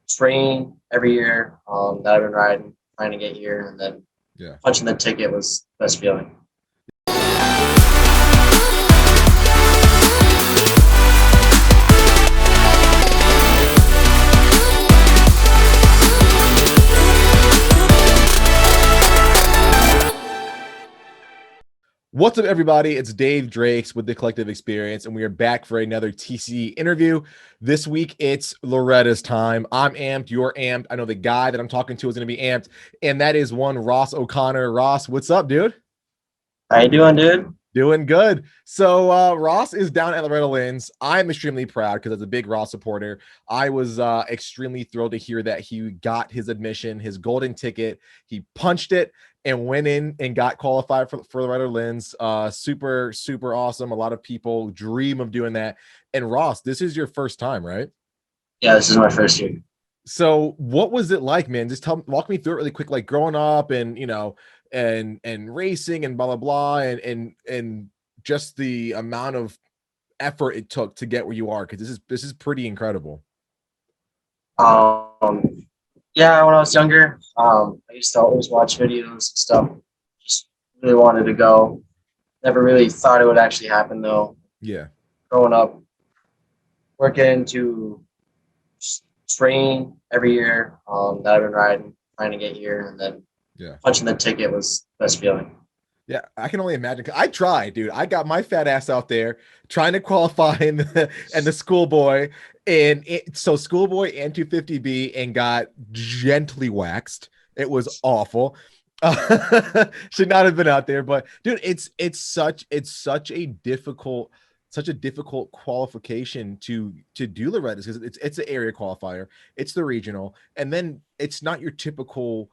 train every year that I've been riding, trying to get here, and then Yeah. punching the ticket was the best feeling. What's up, everybody? It's Dave Drakes with the Collective Experience, and we are back for another TCE interview. This week, it's Loretta's time. I'm amped. You're amped. I know the guy that I'm talking to is going to be amped, and that is one Ross O'Connor. Ross, what's up, dude? How you doing, dude? Doing good. So Ross is down at Loretta Lynn's. I'm extremely proud because as a big Ross supporter, I was extremely thrilled to hear that he got his admission, his golden ticket. He punched it and went in and got qualified for Loretta Lynn's. Super, super awesome. A lot of people dream of doing that. And Ross, this is your first time, right? Yeah, this is my first year. So what was it like, man? Just walk me through it really quick, like growing up and and racing and blah blah blah and just the amount of effort it took to get where you are, because this is pretty incredible. Um, yeah, when I was younger, I used to always watch videos and stuff. Just really wanted to go. Never really thought it would actually happen though. Yeah. Growing up, working to train every year that I've been riding, trying to get here, and then Yeah. punching the ticket was the best feeling. Yeah, I can only imagine. I tried, dude. I got my fat ass out there trying to qualify in the schoolboy, so schoolboy and 250B, and got gently waxed. It was awful. Should not have been out there, but dude, it's such a difficult qualification to do Loretta's, because it's an area qualifier, it's the regional, and then it's not your typical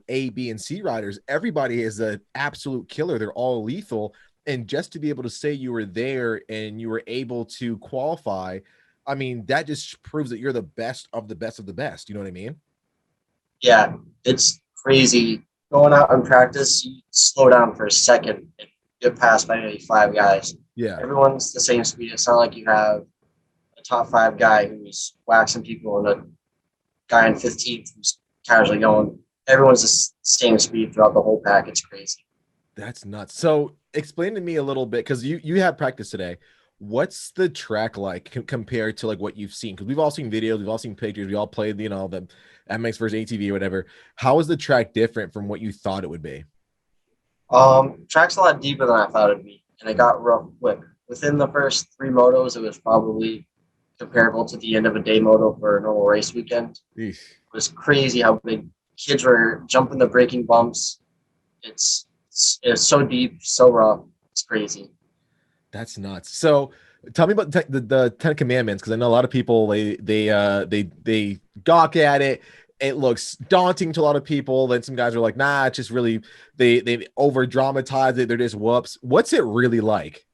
A, B, and C riders. Everybody is an absolute killer. They're all lethal. And just to be able to say you were there and you were able to qualify, I mean, that just proves that you're the best of the best of the best. You know what I mean? Yeah, it's crazy. Going out and practice, you slow down for a second and get passed by maybe five guys. Yeah. Everyone's the same speed. It's not like you have a top five guy who's waxing people and a guy in 15th who's casually going. Everyone's the same speed throughout the whole pack. It's crazy. That's nuts. So explain to me a little bit, because you had practice today. What's the track like compared to like what you've seen? Because we've all seen videos, we've all seen pictures, we all played the MX versus ATV or whatever. How is the track different from what you thought it would be? Track's a lot deeper than I thought it'd be, and it got rough quick. Within the first three motos, it was probably comparable to the end of a day moto for a normal race weekend. Eesh. It was crazy how big kids were jumping the braking bumps. It's so deep, so rough. It's crazy. That's nuts. So tell me about the Ten Commandments, because I know a lot of people they gawk at it. It looks daunting to a lot of people. Then some guys are like, nah, it's just really they over dramatize it. They're just whoops. What's it really like?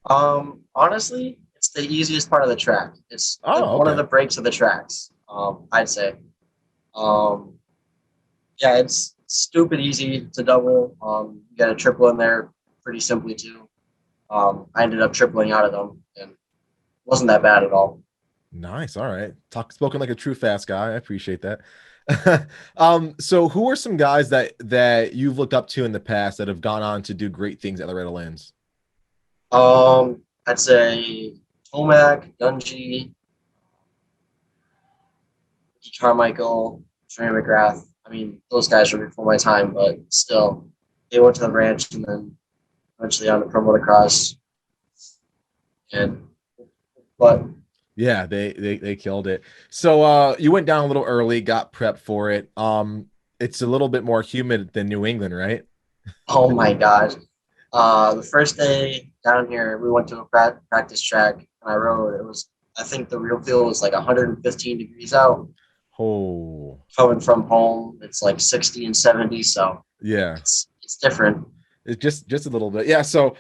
Honestly, it's the easiest part of the track. It's one of Okay. the breaks of the tracks. I'd say. Um, yeah, it's stupid easy to double. You get a triple in there pretty simply too. I ended up tripling out of them, and it wasn't that bad at all. Nice. All right. Spoken like a true fast guy. I appreciate that. So who are some guys that you've looked up to in the past that have gone on to do great things at Loretta Lynn's? I'd say Tomac, Dungy, Carmichael, Trey McGrath. I mean, those guys were before my time, but still, they went to the ranch and then eventually on the pro motocross. And but Yeah, they killed it. So you went down a little early, got prepped for it. It's a little bit more humid than New England, right? oh my gosh, the first day down here, we went to a practice track and I rode. It was, I think the real feel was like 115 degrees out. Oh, Coming from home, it's like 60 and 70, so yeah. it's different. It's just a little bit. Yeah. So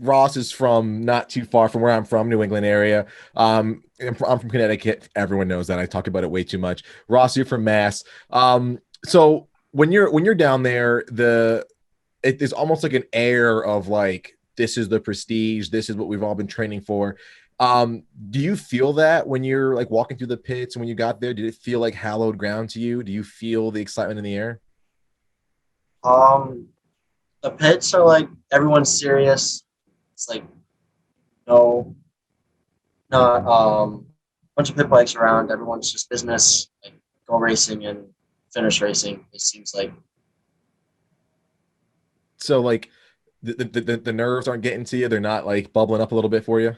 Ross is from not too far from where I'm from, New England area. I'm from Connecticut. Everyone knows that. I talk about it way too much. Ross, you're from Mass. So when you're down there, it is almost like an air of like, this is the prestige, this is what we've all been training for. Do you feel that when you're like walking through the pits and when you got there, did it feel like hallowed ground to you? Do you feel the excitement in the air? Um, the pits are like everyone's serious. It's like no, not bunch of pit bikes around. Everyone's just business, like go racing and finish racing. It seems like So like the nerves aren't getting to you. They're not like bubbling up a little bit for you.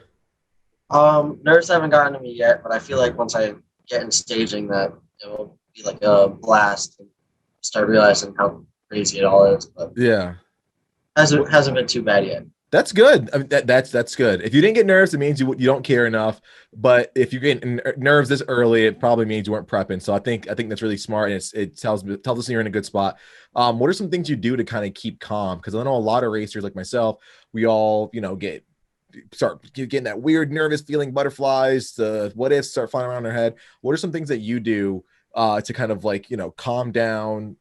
nerves haven't gotten to me yet, but I feel like once I get in staging, that it will be like a blast and start realizing how crazy it all is. But Yeah. hasn't been too bad yet. That's good. I mean, that's good. If you didn't get nerves, it means you don't care enough. But if you get nerves this early, it probably means you weren't prepping. So I think that's really smart, and it tells us you're in a good spot. What are some things you do to kind of keep calm? Because I know a lot of racers like myself, we all start getting that weird nervous feeling, butterflies, the what ifs start flying around their head. What are some things that you do to kind of like calm down,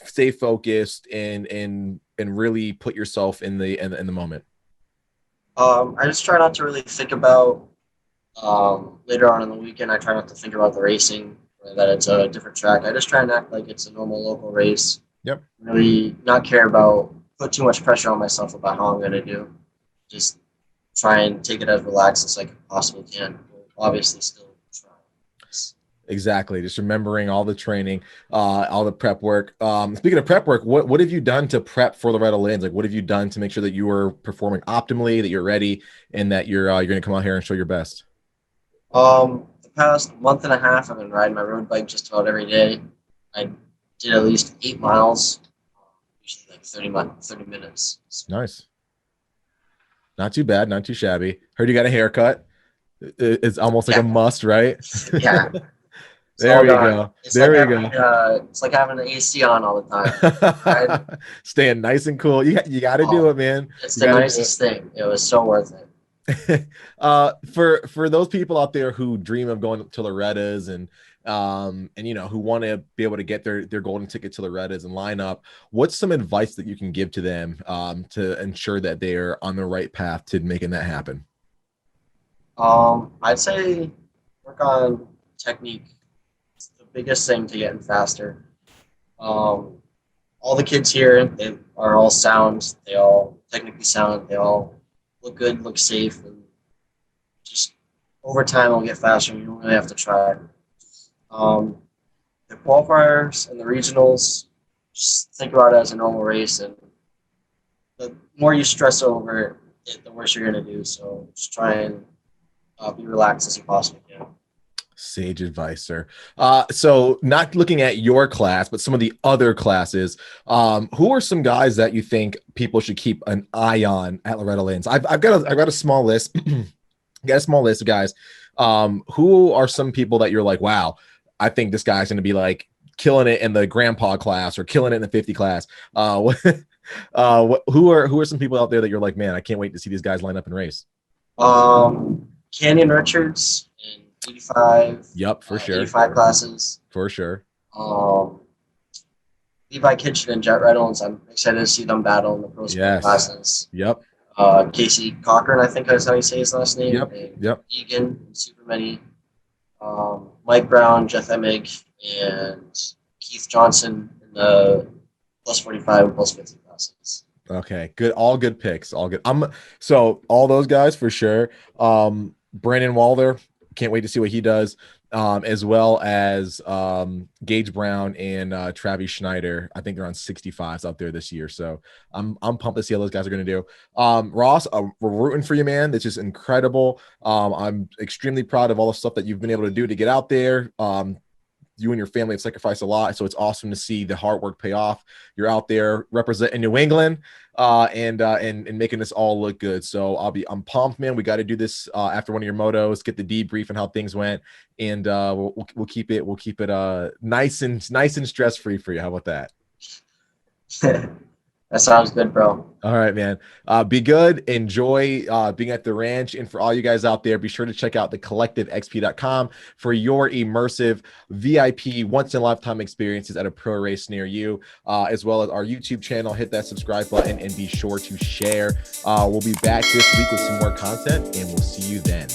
stay focused, and really put yourself in the moment? I just try not to really think about later on in the weekend. I try not to think about the racing or that it's a different track. I just try and act like it's a normal local race. Yep. Really not care about put too much pressure on myself about how I'm going to do. Just try and take it as relaxed as I possibly can. Obviously, still try. Exactly. Just remembering all the training, all the prep work. Speaking of prep work, what have you done to prep for Loretta Lynn's? Like, what have you done to make sure that you are performing optimally, that you're ready, and that you're going to come out here and show your best? The past month and a half, I've been riding my road bike just about every day. I did at least 8 miles, usually like 30 minutes. So, Nice. Not too bad. Not too shabby. Heard you got a haircut. It's almost like a yeah, must, right? yeah. It's There all we done. go. There we go. It's like having the AC on all the time. I, Staying nice and cool. You got to do oh, it, man. it's You the got to do it. nicest thing. It was so worth it. For those people out there who dream of going to Loretta's and who want to be able to get their golden ticket to Loretta's and line up, what's some advice that you can give to them to ensure that they're on the right path to making that happen? I'd say work on technique. It's the biggest thing to getting faster. Um, all the kids here, they are all sound. They all technically sound. They all look good, look safe, and just over time, it'll get faster. You don't really have to try. Um, the qualifiers and the regionals, just think about it as a normal race, and the more you stress over it, the worse you're going to do. So just try and be relaxed as you possibly can. Sage advice, sir. So not looking at your class, but some of the other classes, who are some guys that you think people should keep an eye on at Loretta Lynn's? I've got a small list. Got a small list of guys. Who are some people that you're like, wow, I think this guy's going to be like killing it in the grandpa class or killing it in the 50 class? Who are some people out there that you're like, man, I can't wait to see these guys line up and race? Canyon Richards in 85. Yep, for sure. 85 classes. For sure. Levi Kitchen and Jet Reynolds. I'm excited to see them battle in the pro sport classes. Yep. Casey Cochran, I think that's how you say his last name. Yep. Egan, super many. Mike Brown, Jeff Emig, and Keith Johnson in the plus 45 and plus 50 classes. Okay, good. All good picks. All good. So all those guys for sure. Brandon Walder, can't wait to see what he does. As well as Gage Brown and Travis Schneider. I think they're on 65s out there this year. So I'm pumped to see how those guys are going to do. Ross, we're rooting for you, man. This is incredible. I'm extremely proud of all the stuff that you've been able to do to get out there. You and your family have sacrificed a lot, so it's awesome to see the hard work pay off. You're out there representing New England and making this all look good. So I'm pumped, man. We got to do this after one of your motos, get the debrief on how things went, and we'll keep it nice and stress free for you. How about that? That sounds good, bro. All right, man. Be good. Enjoy being at the ranch. And for all you guys out there, be sure to check out thecollectivexp.com for your immersive VIP once-in-a-lifetime experiences at a pro race near you, as well as our YouTube channel. Hit that subscribe button and be sure to share. We'll be back this week with some more content, and we'll see you then.